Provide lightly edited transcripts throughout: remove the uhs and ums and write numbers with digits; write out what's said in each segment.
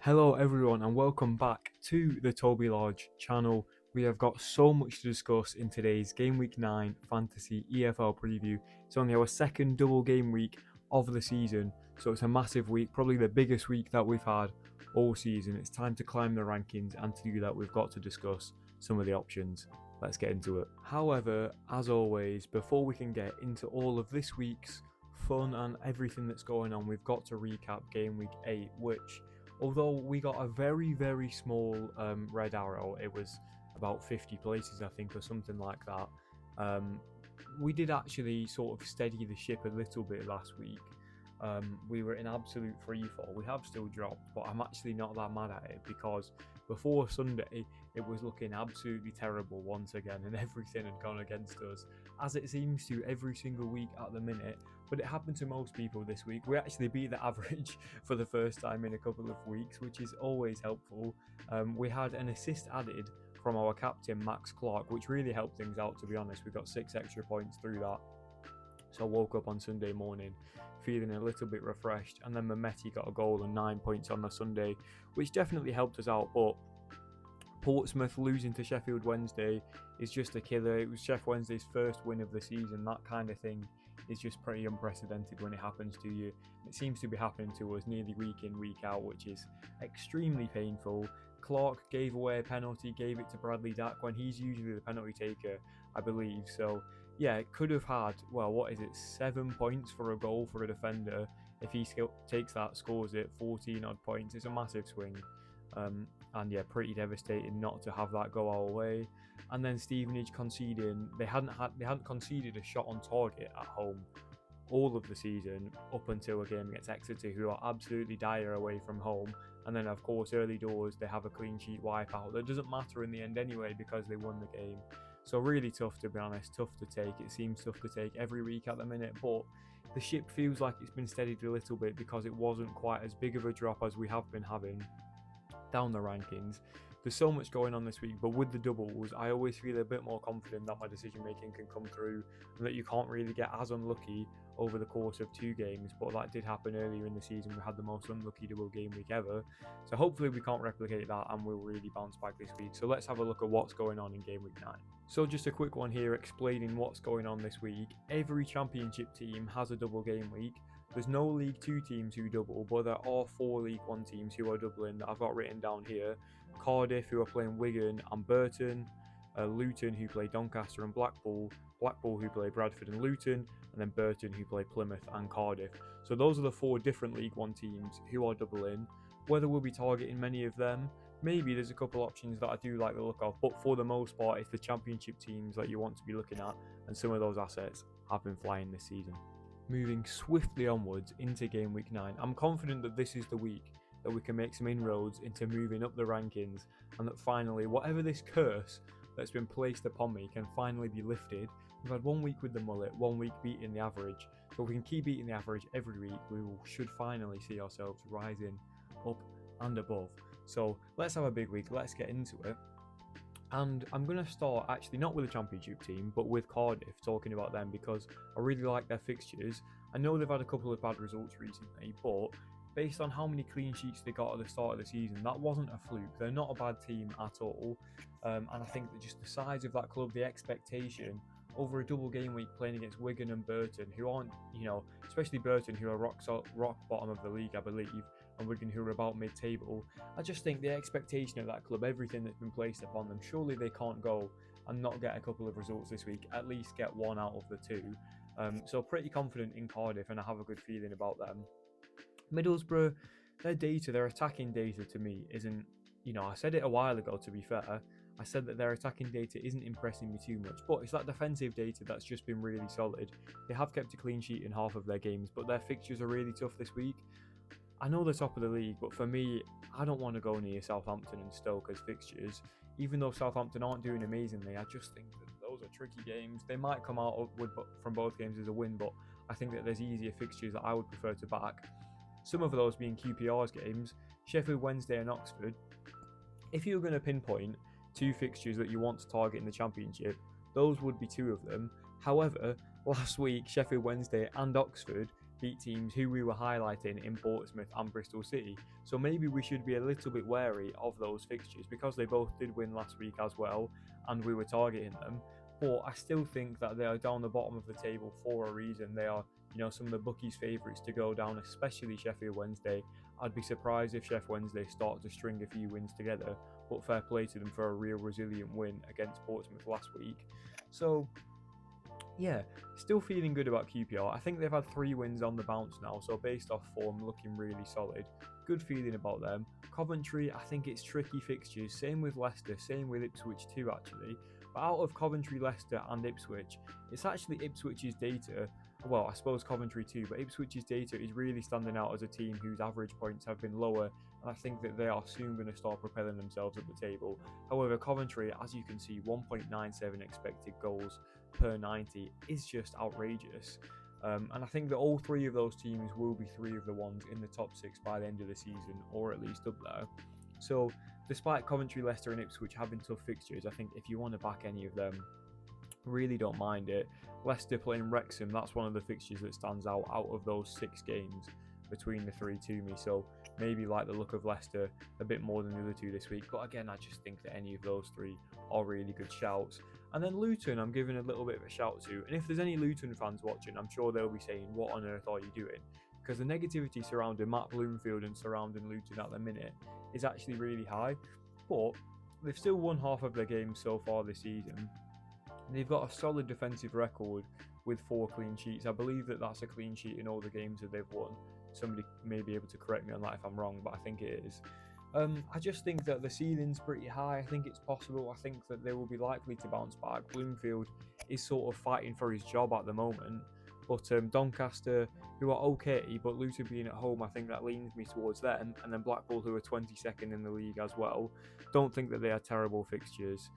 Hello everyone and welcome back to the Toby Large channel. We have got so much to discuss in today's Game Week 9 Fantasy EFL preview. It's only our second double game week of the season, so it's a massive week, probably the biggest week that we've had all season. It's time to climb the rankings, and to do that we've got to discuss some of the options. Let's get into it. However, as always, before we can get into all of this week's fun and everything that's going on, we've got to recap Game Week 8, which, although we got a very small red arrow, it was about 50 places I think or something like that, we did actually sort of steady the ship a little bit last week. We were in absolute freefall. We have still dropped, but I'm actually not that mad at it, because before Sunday it was looking absolutely terrible once again, and everything had gone against us, as it seems to every single week at the minute. But it happened to most people this week. We actually beat the average for the first time in a couple of weeks, which is always helpful. We had an assist added from our captain Max Clark, which really helped things out, to be honest. We got 6 extra points through that. So I woke up on Sunday morning feeling a little bit refreshed, and then Mehmeti got a goal and 9 points on the Sunday, which definitely helped us out. But Portsmouth losing to Sheffield Wednesday is just a killer. It was Sheffield Wednesday's first win of the season. That kind of thing is just pretty unprecedented when it happens to you. It seems to be happening to us nearly week in, week out, which is extremely painful. Clark gave away a penalty, gave it to Bradley Dack when he's usually the penalty taker, I believe. So yeah, it could have had, well, what is it, 7 points for a goal for a defender. If he takes that, scores it, 14 odd points. It's a massive swing. And yeah, pretty devastating not to have that go our way. And then Stevenage conceding, they hadn't conceded a shot on target at home all of the season up until a game against Exeter, who are absolutely dire away from home. And then of course early doors they have a clean sheet wipeout that doesn't matter in the end anyway, because they won the game. So really tough, to be honest, tough to take. It seems tough to take every week at the minute, but the ship feels like it's been steadied a little bit, because it wasn't quite as big of a drop as we have been having down the rankings. There's so much going on this week, but with the doubles I always feel a bit more confident that my decision making can come through, and that you can't really get as unlucky over the course of 2 games. But that did happen earlier in the season. We had the most unlucky double game week ever, so hopefully we can't replicate that and we'll really bounce back this week. So let's have a look at what's going on in game week 9. So just a quick one here explaining what's going on this week. Every championship team has a double game week. There's no League 2 teams who double, but there are 4 League 1 teams who are doubling that I've got written down here. Cardiff, who are playing Wigan and Burton, Luton, who play Doncaster and Blackpool, who play Bradford and Luton, and then Burton, who play Plymouth and Cardiff. So those are the 4 different League 1 teams who are doubling. Whether we'll be targeting many of them, maybe. There's a couple options that I do like the look of, but for the most part it's the championship teams that you want to be looking at, and some of those assets have been flying this season. Moving swiftly onwards into game week 9, I'm confident that this is the week that we can make some inroads into moving up the rankings, and that finally whatever this curse that's been placed upon me can finally be lifted. We've had 1 week with the mullet, 1 week beating the average, so if we can keep beating the average every week, we should finally see ourselves rising up and above. So let's have a big week, let's get into it. And I'm going to start actually not with the championship team, but with Cardiff, talking about them, because I really like their fixtures. I know they've had a couple of bad results recently, but based on how many clean sheets they got at the start of the season, that wasn't a fluke. They're not a bad team at all. And I think that just the size of that club, the expectation over a double game week playing against Wigan and Burton, who aren't, especially Burton, who are rock bottom of the league, I believe, and Wigan, who are about mid-table. I just think the expectation of that club, everything that's been placed upon them, surely they can't go and not get a couple of results this week, at least get 1 out of the 2. So pretty confident in Cardiff, and I have a good feeling about them. Middlesbrough, their attacking data to me isn't, I said it a while ago, to be fair. I said that their attacking data isn't impressing me too much, but it's that defensive data that's just been really solid. They have kept a clean sheet in half of their games, but their fixtures are really tough this week. I know they're top of the league, but for me, I don't want to go near Southampton and Stoke as fixtures. Even though Southampton aren't doing amazingly, I just think that those are tricky games. They might come out from both games as a win, but I think that there's easier fixtures that I would prefer to back. Some of those being QPR's games, Sheffield Wednesday and Oxford. If you're going to pinpoint 2 fixtures that you want to target in the championship, those would be 2 of them. However, last week Sheffield Wednesday and Oxford beat teams who we were highlighting in Portsmouth and Bristol City. So maybe we should be a little bit wary of those fixtures because they both did win last week as well and we were targeting them. But I still think that they are down the bottom of the table for a reason. They are, some of the bookies' favourites to go down, especially Sheffield Wednesday. I'd be surprised if Sheffield Wednesday start to string a few wins together, but fair play to them for a real resilient win against Portsmouth last week. So, yeah, still feeling good about QPR. I think they've had 3 wins on the bounce now, so based off form, looking really solid. Good feeling about them. Coventry, I think it's tricky fixtures. Same with Leicester, same with Ipswich too, actually. But out of Coventry, Leicester and Ipswich, it's actually Ipswich's data. Well, I suppose Coventry too, but Ipswich's data is really standing out as a team whose average points have been lower, and I think that they are soon going to start propelling themselves at the table. However, Coventry, as you can see, 1.97 expected goals per 90 is just outrageous. And I think that all 3 of those teams will be 3 of the ones in the top 6 by the end of the season, or at least up there. So, despite Coventry, Leicester and Ipswich having tough fixtures, I think if you want to back any of them, really don't mind it. Leicester playing Wrexham, that's one of the fixtures that stands out of those 6 games between the 3 to me. So maybe like the look of Leicester a bit more than the other 2 this week. But again, I just think that any of those 3 are really good shouts. And then Luton, I'm giving a little bit of a shout to. And if there's any Luton fans watching, I'm sure they'll be saying, what on earth are you doing? Because the negativity surrounding Matt Bloomfield and surrounding Luton at the minute is actually really high. But they've still won half of their games so far this season. They've got a solid defensive record with 4 clean sheets. I believe that that's a clean sheet in all the games that they've won. Somebody may be able to correct me on that if I'm wrong, but I think it is. I just think that the ceiling's pretty high. I think it's possible. I think that they will be likely to bounce back. Bloomfield is sort of fighting for his job at the moment. But Doncaster, who are okay, but Luton being at home, I think that leans me towards them. And then Blackpool, who are 22nd in the league as well. Don't think that they are terrible fixtures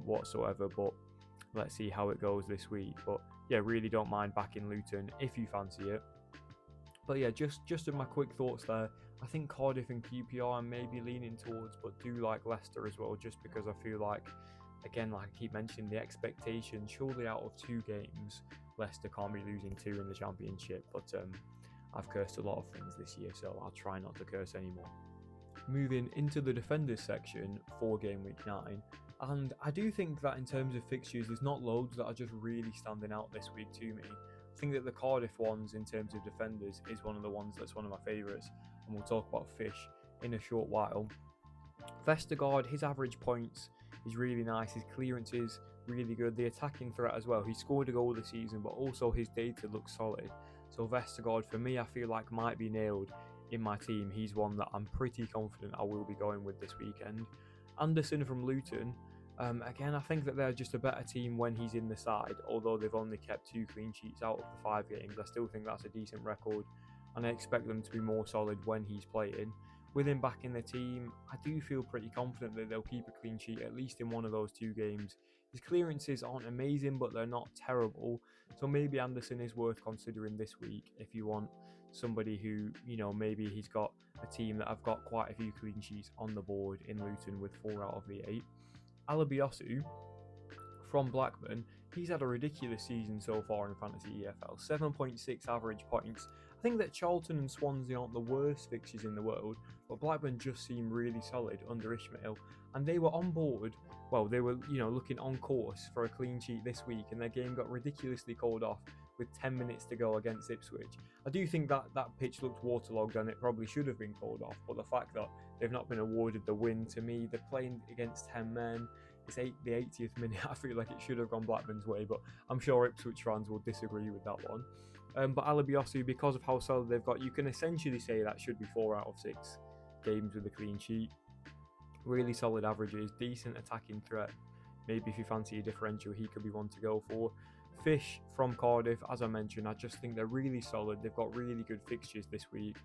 whatsoever, but let's see how it goes this week. But yeah, really don't mind backing Luton if you fancy it. But yeah, just in my quick thoughts there, I think Cardiff and QPR I'm maybe leaning towards, but do like Leicester as well, just because I feel like, again, like I keep mentioning, the expectation, surely out of 2 games, Leicester can't be losing 2 in the Championship. But I've cursed a lot of things this year, so I'll try not to curse anymore. Moving into the defenders section for game week 9. And I do think that in terms of fixtures, there's not loads that are just really standing out this week to me. I think that the Cardiff ones in terms of defenders is one of the ones that's one of my favourites, and we'll talk about Fish in a short while. Vestergaard, his average points is really nice, his clearances really good, the attacking threat as well. He scored a goal this season, but also his data looks solid. So Vestergaard, for me, I feel like might be nailed in my team. He's one that I'm pretty confident I will be going with this weekend. Anderson from Luton, again, I think that they're just a better team when he's in the side, although they've only kept 2 clean sheets out of the 5 games. I still think that's a decent record, and I expect them to be more solid when he's playing. With him back in the team, I do feel pretty confident that they'll keep a clean sheet, at least in one of those 2 games. His clearances aren't amazing, but they're not terrible, so maybe Anderson is worth considering this week if you want somebody who, maybe he's got a team that have got quite a few clean sheets on the board in Luton with 4 out of the 8. Alabiosu from Blackburn, he's had a ridiculous season so far in Fantasy EFL, 7.6 average points. I think that Charlton and Swansea aren't the worst fixtures in the world, but Blackburn just seem really solid under Ishmael, and they were on board. Well, they were, looking on course for a clean sheet this week, and their game got ridiculously called off with 10 minutes to go against Ipswich. I do think that pitch looked waterlogged and it probably should have been called off, but the fact that they've not been awarded the win, to me, they're playing against 10 men. It's the 80th minute. I feel like it should have gone Blackburn's way, but I'm sure Ipswich fans will disagree with that one. But Alabiosu, because of how solid they've got, you can essentially say that should be 4 out of 6 games with a clean sheet. Really solid averages, decent attacking threat. Maybe if you fancy a differential, he could be one to go for. Fish from Cardiff, as I mentioned, I just think they're really solid. They've got really good fixtures this week.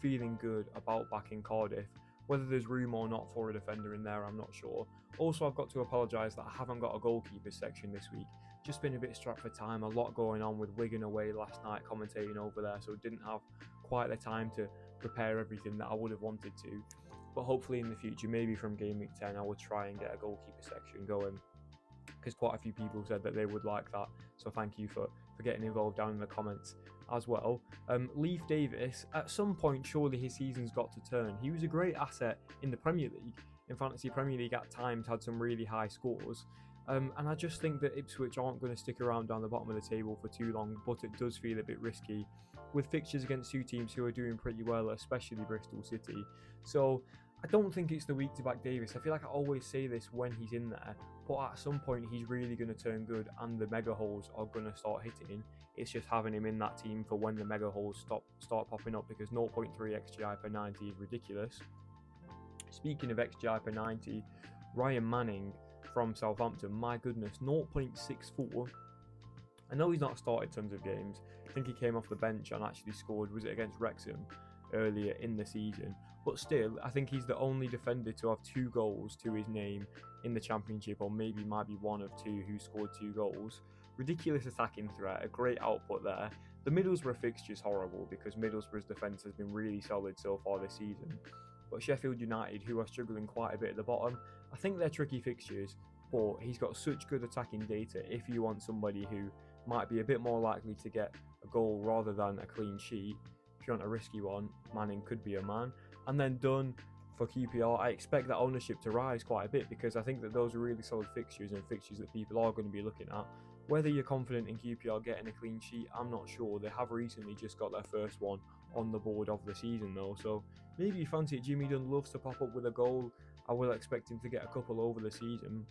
Feeling good about backing Cardiff. Whether there's room or not for a defender in there, I'm not sure. Also, I've got to apologise that I haven't got a goalkeeper section this week. Just been a bit strapped for time, a lot going on with Wigan away last night, commentating over there, so didn't have quite the time to prepare everything that I would have wanted to. But hopefully in the future, maybe from game week 10, I will try and get a goalkeeper section going, because quite a few people said that they would like that. So thank you for getting involved down in the comments as well. Leif Davis, at some point, surely his season's got to turn. He was a great asset in the Premier League. In Fantasy Premier League at times had some really high scores. And I just think that Ipswich aren't going to stick around down the bottom of the table for too long, but it does feel a bit risky with fixtures against two teams who are doing pretty well, especially Bristol City. So I don't think it's the week to back Davis. I feel like I always say this when he's in there, but at some point he's really going to turn good and the mega holes are going to start hitting. It's just having him in that team for when the mega holes start popping up, because 0.3 XGI per 90 is ridiculous. Speaking of XGI per 90, Ryan Manning from Southampton, my goodness, 0.64. I know he's not started tons of games. I think he came off the bench and actually scored, was it against Wrexham earlier in the season? But still, I think he's the only defender to have 2 goals to his name in the Championship, or maybe might be one of 2 who scored 2 goals. Ridiculous attacking threat, a great output there. The Middlesbrough fixture's horrible because Middlesbrough's defence has been really solid so far this season. But Sheffield United, who are struggling quite a bit at the bottom, I think they're tricky fixtures, but he's got such good attacking data if you want somebody who might be a bit more likely to get a goal rather than a clean sheet. If you want a risky one, Manning could be a man. And then Dunn for QPR, I expect that ownership to rise quite a bit because I think that those are really solid fixtures and fixtures that people are going to be looking at. Whether you're confident in QPR getting a clean sheet, I'm not sure. They have recently just got their first one on the board of the season though, so maybe you fancy it. Jimmy Dunn loves to pop up with a goal. I will expect him to get a couple over the season.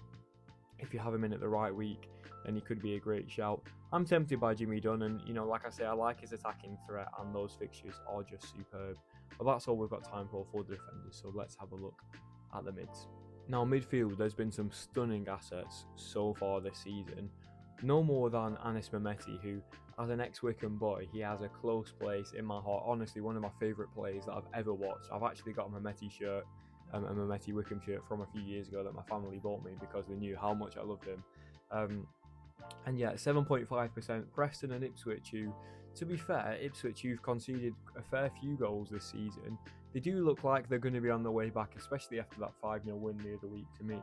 If you have him in at the right week, then he could be a great shout. I'm tempted by Jimmy Dunn, and like I say, I like his attacking threat, and those fixtures are just superb. But that's all we've got time for the defenders, so let's have a look at the mids. Now, midfield, there's been some stunning assets so far this season. No more than Anis Mehmeti, who, as an ex-Wycombe boy, he has a close place in my heart. Honestly, one of my favourite players that I've ever watched. I've actually got a Mehmeti shirt, a Mehmeti Wycombe shirt from a few years ago that my family bought me because they knew how much I loved him. And yeah, 7.5%. Preston and Ipswich, who, to be fair, Ipswich, who've conceded a fair few goals this season, they do look like they're going to be on their way back, especially after that 5-0 win the other week to me.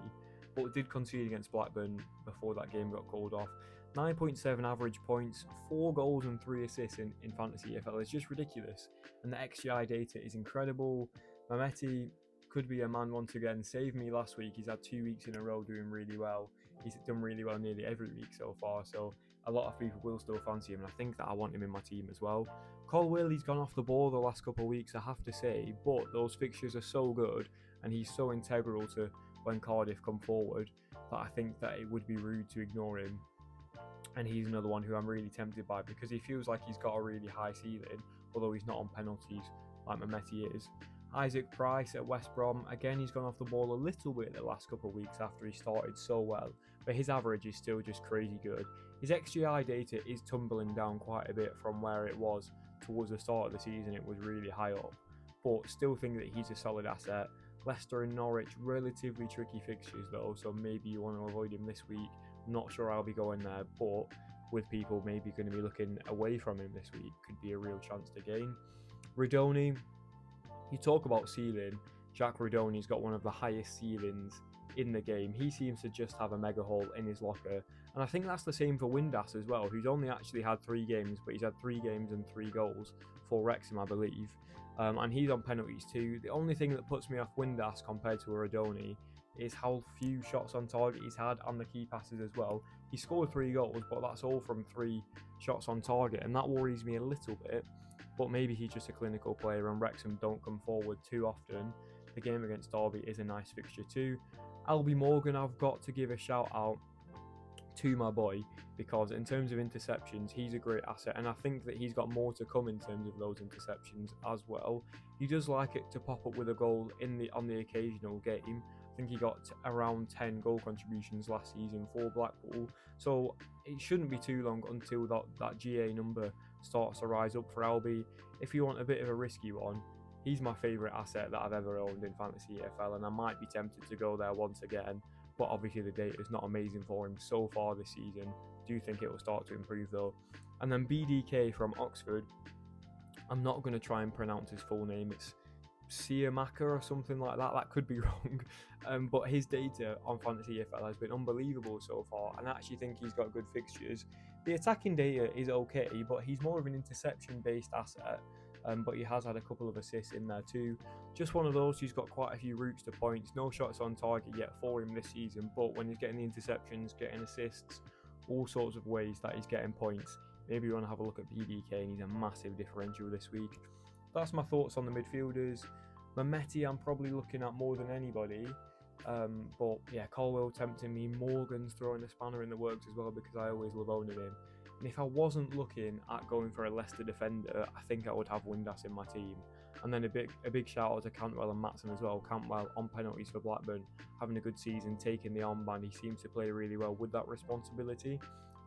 But did concede against Blackburn before that game got called off. 9.7 average points, 4 goals and 3 assists in Fantasy EFL. It's just ridiculous. And the XGI data is incredible. Mehmeti could be a man once again. Saved me last week. He's had 2 weeks in a row doing really well. He's done really well nearly every week so far. So a lot of people will still fancy him. And I think that I want him in my team as well. Colwill, he's gone off the ball the last couple of weeks, I have to say. But those fixtures are so good. And he's so integral to when Cardiff come forward that I think that it would be rude to ignore him. And he's another one who I'm really tempted by because he feels like he's got a really high ceiling, although he's not on penalties like Mehmeti is. Isaac Price at West Brom, again, he's gone off the ball a little bit the last couple of weeks after he started so well, but his average is still just crazy good. His XGI data is tumbling down quite a bit from where it was towards the start of the season. It was really high up, but still think that he's a solid asset. Leicester and Norwich, relatively tricky fixtures though, so maybe you want to avoid him this week. I'm not sure I'll be going there, but with people maybe going to be looking away from him this week, could be a real chance to gain. Rodoni, you talk about ceiling. Jack Rodoni's got one of the highest ceilings in the game. He seems to just have a mega haul in his locker, and I think that's the same for Windass as well, who's only actually had 3 games, but he's had 3 games and 3 goals for Wrexham, I believe. And he's on penalties too. The only thing that puts me off Windass compared to Rodoni is how few shots on target he's had and the key passes as well. He scored 3 goals, but that's all from 3 shots on target, and that worries me a little bit. But maybe he's just a clinical player and Wrexham don't come forward too often. The game against Derby is a nice fixture too. Albie Morgan, I've got to give a shout out to my boy, because in terms of interceptions, he's a great asset, and I think that he's got more to come in terms of those interceptions as well. He does like it to pop up with a goal on the occasional game. I think he got around 10 goal contributions last season for Blackpool, so it shouldn't be too long until that GA number starts to rise up for Albie. If you want a bit of a risky one, he's my favourite asset that I've ever owned in Fantasy EFL, and I might be tempted to go there once again. But obviously the data is not amazing for him so far this season. Do think it will start to improve though. And then BDK from Oxford. I'm not going to try and pronounce his full name. It's Siamaka or something like that. That could be wrong. But his data on Fantasy EFL has been unbelievable so far, and I actually think he's got good fixtures. The attacking data is okay, but he's more of an interception-based asset. But he has had a couple of assists in there too. Just one of those who's got quite a few routes to points. No shots on target yet for him this season, but when he's getting the interceptions, getting assists, all sorts of ways that he's getting points. Maybe you want to have a look at PDK, and he's a massive differential this week. That's my thoughts on the midfielders. Mehmeti I'm probably looking at more than anybody. But yeah, Colwell tempting me. Morgan's throwing a spanner in the works as well because I always love owning him. And if I wasn't looking at going for a Leicester defender, I think I would have Windass in my team. And then a big shout out to Cantwell and Maatsen as well. Cantwell on penalties for Blackburn, having a good season, taking the armband. He seems to play really well with that responsibility.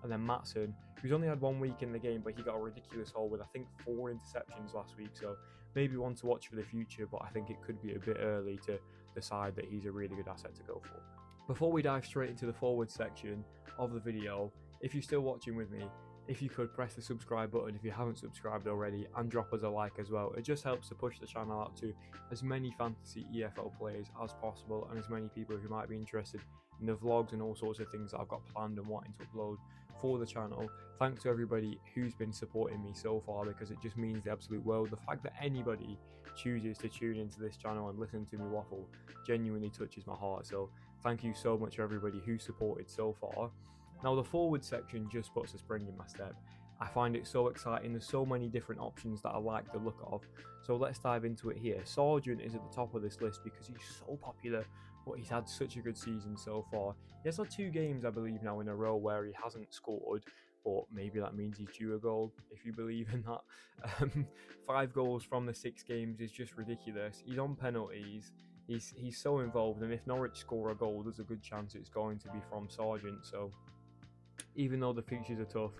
And then Maatsen, who's only had 1 week in the game, but he got a ridiculous haul with I think 4 interceptions last week. So maybe one to watch for the future, but I think it could be a bit early to decide that he's a really good asset to go for. Before we dive straight into the forward section of the video, if you're still watching with me, if you could press the subscribe button if you haven't subscribed already, and drop us a like as well. It just helps to push the channel out to as many fantasy EFL players as possible, and as many people who might be interested in the vlogs and all sorts of things that I've got planned and wanting to upload for the channel. Thanks to everybody who's been supporting me so far, because it just means the absolute world. The fact that anybody chooses to tune into this channel and listen to me waffle genuinely touches my heart. So thank you so much to everybody who supported so far. Now the forward section just puts a spring in my step. I find it so exciting. There's so many different options that I like the look of. So let's dive into it here. Sargent is at the top of this list because he's so popular, but he's had such a good season so far. He has had 2 games, I believe, now in a row where he hasn't scored, but maybe that means he's due a goal, if you believe in that. 5 goals from the 6 games is just ridiculous. He's on penalties. He's so involved, and if Norwich score a goal, there's a good chance it's going to be from Sargent. So even though the fixtures are tough,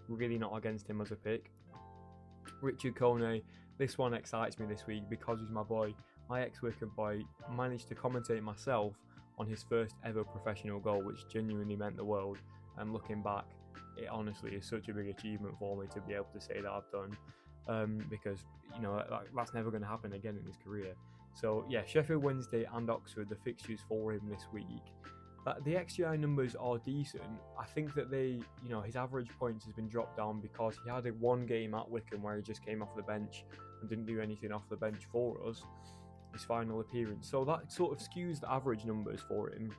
really not against him as a pick. Richard Kone, this one excites me this week because he's my boy. My ex-Wickham boy managed to commentate myself on his first ever professional goal, which genuinely meant the world. And looking back, it honestly is such a big achievement for me to be able to say that I've done, because you know that's never going to happen again in his career. So yeah, Sheffield Wednesday and Oxford, the fixtures for him this week. The XGI numbers are decent. I think that his average points has been dropped down because he had 1 game at Wickham where he just came off the bench and didn't do anything off the bench for us, his final appearance. So that sort of skews the average numbers for him.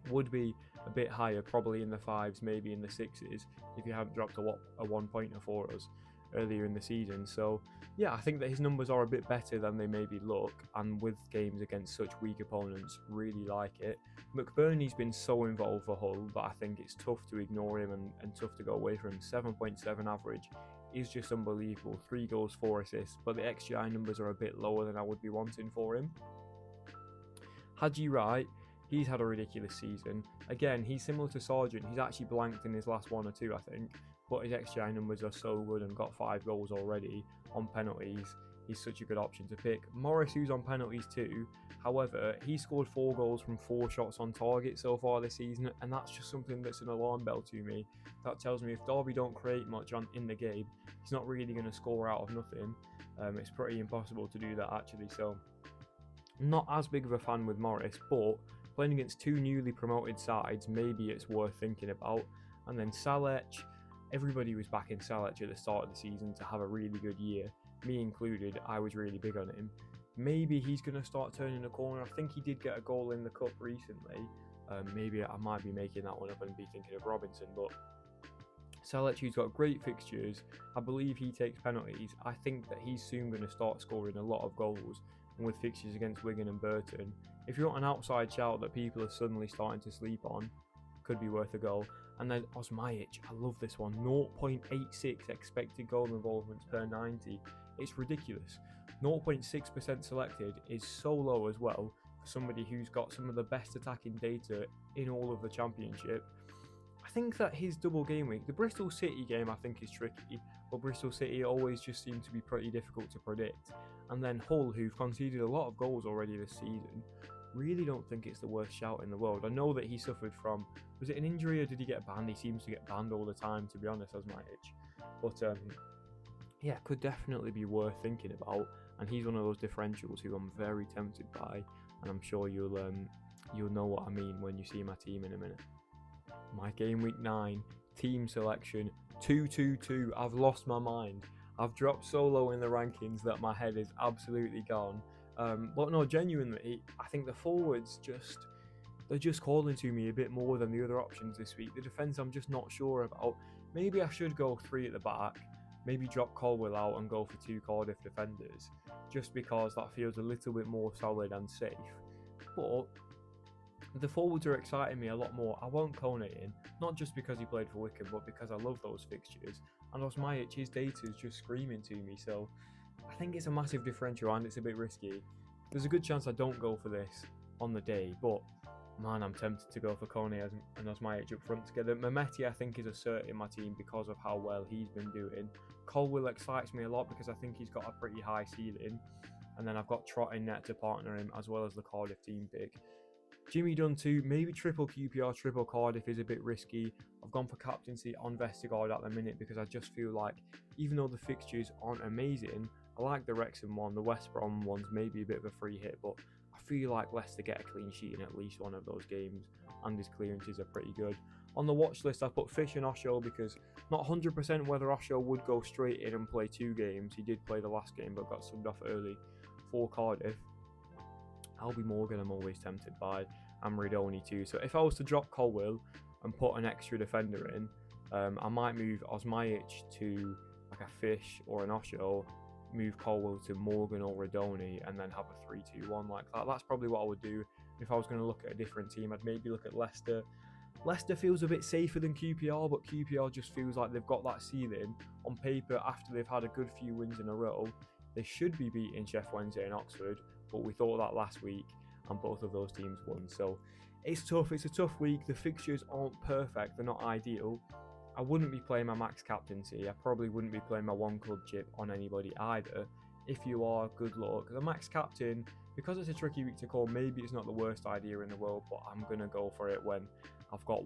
Would be a bit higher, probably in the 5s, maybe in the 6s, if he hadn't dropped a 1-pointer for us earlier in the season. So yeah, I think that his numbers are a bit better than they maybe look, and with games against such weak opponents, really like it. McBurney's been so involved for Hull that I think it's tough to ignore him and tough to go away from him. 7.7 average is just unbelievable. 3 goals, 4 assists, but the XGI numbers are a bit lower than I would be wanting for him. Haji Wright, he's had a ridiculous season. Again, he's similar to Sargent. He's actually blanked in his last 1 or 2, I think. But his XGI numbers are so good and got 5 goals already on penalties. He's such a good option to pick. Morris, who's on penalties too. However, he scored 4 goals from 4 shots on target so far this season, and that's just something that's an alarm bell to me. That tells me if Derby don't create much in the game, he's not really going to score out of nothing. It's pretty impossible to do that actually. So not as big of a fan with Morris, but playing against 2 newly promoted sides, maybe it's worth thinking about. And then Salech, everybody was backing Salech at the start of the season to have a really good year, me included. I was really big on him. Maybe he's going to start turning the corner. I think he did get a goal in the cup recently. Maybe I might be making that one up and be thinking of Robinson, but Salech, who's got great fixtures, I believe he takes penalties. I think that he's soon going to start scoring a lot of goals, and with fixtures against Wigan and Burton, if you want an outside shout that people are suddenly starting to sleep on, could be worth a goal. And then Osmajic, I love this one, 0.86 expected goal involvements per 90. It's ridiculous. 0.6% selected is so low as well for somebody who's got some of the best attacking data in all of the championship. I think that his double game week, the Bristol City game, I think is tricky, but Bristol City always just seem to be pretty difficult to predict. And then Hull, who've conceded a lot of goals already this season, really don't think it's the worst shout in the world. I know that he suffered from, was it an injury or did he get banned? He seems to get banned all the time, to be honest, Osmajic. But yeah, could definitely be worth thinking about. And he's one of those differentials who I'm very tempted by, and I'm sure you'll know what I mean when you see my team in a minute. My game week 9 team selection 2-2-2. I've lost my mind. I've dropped so low in the rankings that my head is absolutely gone. But no, genuinely, I think the forwards they're just calling to me a bit more than the other options this week. The defence I'm just not sure about. Maybe I should go 3 at the back, maybe drop Colwell out and go for 2 Cardiff defenders, just because that feels a little bit more solid and safe. But the forwards are exciting me a lot more. I won't Kone in, not just because he played for Wycombe, but because I love those fixtures. And Osmajic, his data is just screaming to me, so I think it's a massive differential and it's a bit risky. There's a good chance I don't go for this on the day, but man, I'm tempted to go for Kone and Osmajic up front together. Mehmeti, I think, is asserting my team because of how well he's been doing. Colwell excites me a lot because I think he's got a pretty high ceiling. And then I've got Trott in net to partner him, as well as the Cardiff team pick. Jimmy Dunn too, maybe triple QPR, triple Cardiff is a bit risky. I've gone for captaincy on Vestergaard at the minute because I just feel like, even though the fixtures aren't amazing, I like the Wrexham one, the West Brom one's maybe a bit of a free hit, but I feel like Leicester get a clean sheet in at least one of those games, and his clearances are pretty good. On the watch list, I put Fish and Osho because not 100% whether Osho would go straight in and play 2 games. He did play the last game but got subbed off early for Cardiff. Albie Morgan I'm always tempted by, and Ridoni too. So if I was to drop Colwell and put an extra defender in, I might move Osmajic to like a Fish or an Osho, move Colwell to Morgan or Ridoni, and then have a 3-2-1 like that. That's probably what I would do if I was going to look at a different team. I'd maybe look at Leicester. Leicester feels a bit safer than QPR, but QPR just feels like they've got that ceiling on paper after they've had a good few wins in a row. They should be beating Sheff Wednesday and Oxford, but we thought that last week and both of those teams won. So it's tough. It's a tough week. The fixtures aren't perfect. They're not ideal. I wouldn't be playing my max captaincy. I probably wouldn't be playing my 1 club chip on anybody either. If you are, good luck. The max captain, because it's a tricky week to call, maybe it's not the worst idea in the world, but I'm going to go for it when I've got,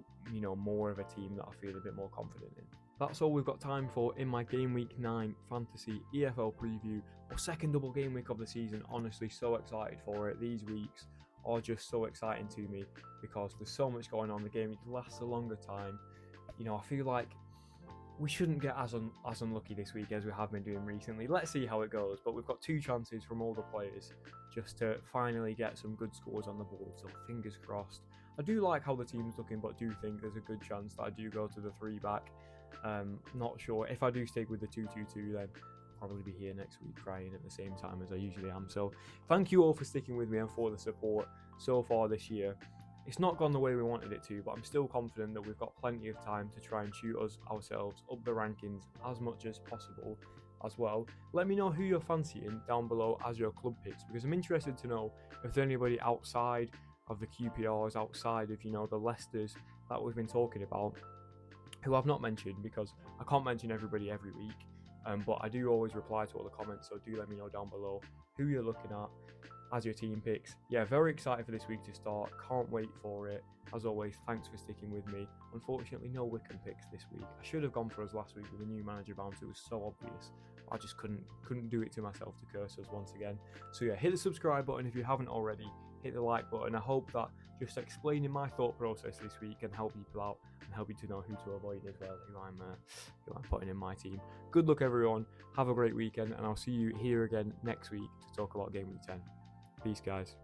more of a team that I feel a bit more confident in. That's all we've got time for in my Game Week 9 Fantasy EFL preview, or second double game week of the season. Honestly, so excited for it. These weeks are just so exciting to me because there's so much going on. The game week lasts a longer time. I feel like we shouldn't get as unlucky this week as we have been doing recently. Let's see how it goes, but we've got 2 chances from all the players just to finally get some good scores on the board, so fingers crossed. I do like how the team's looking, but do think there's a good chance that I do go to the 3 back. Not sure. If I do stick with the 2-2-2, then I'll probably be here next week crying at the same time as I usually am. So thank you all for sticking with me and for the support so far this year. It's not gone the way we wanted it to, but I'm still confident that we've got plenty of time to try and shoot ourselves up the rankings as much as possible as well. Let me know who you're fancying down below as your club picks, because I'm interested to know if there's anybody outside of the QPRs, outside of, the Leicesters that we've been talking about, who I've not mentioned, because I can't mention everybody every week. But I do always reply to all the comments, so do let me know down below who you're looking at as your team picks. Yeah, very excited for this week to start. Can't wait for it. As always, thanks for sticking with me. Unfortunately, no Wycombe picks this week. I should have gone for us last week with a new manager bounce. It was so obvious. I just couldn't do it to myself to curse us once again. So yeah, hit the subscribe button if you haven't already. Hit the like button. I hope that just explaining my thought process this week can help people out and help you to know who to avoid as well, who I'm putting in my team. Good luck, everyone. Have a great weekend, and I'll see you here again next week to talk about Game Week 10. Peace, guys.